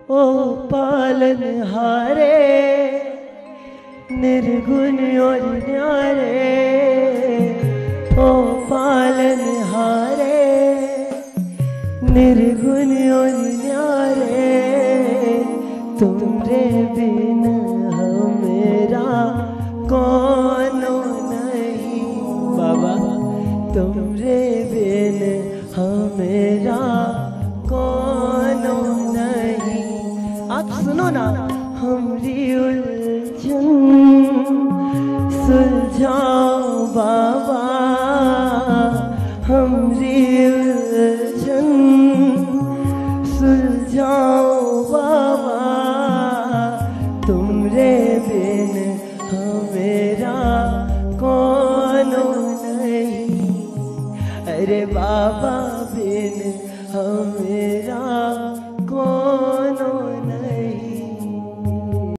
ओ पालनहारे निर्गुण और न्यारे, ओ पालनहारे निर्गुण और न्यारे, तुमरे बिन हमेरा कौनो नहीं बाबा, तुमरे बिन हमेरा कौनो नहीं। आप सुनो ना, हमरी उलझन सुलझाओ बाबा, हमरी उलझन सुलझाओ बाबा, तुमरे बिन हमेरा कौनो नहीं। अरे बाबा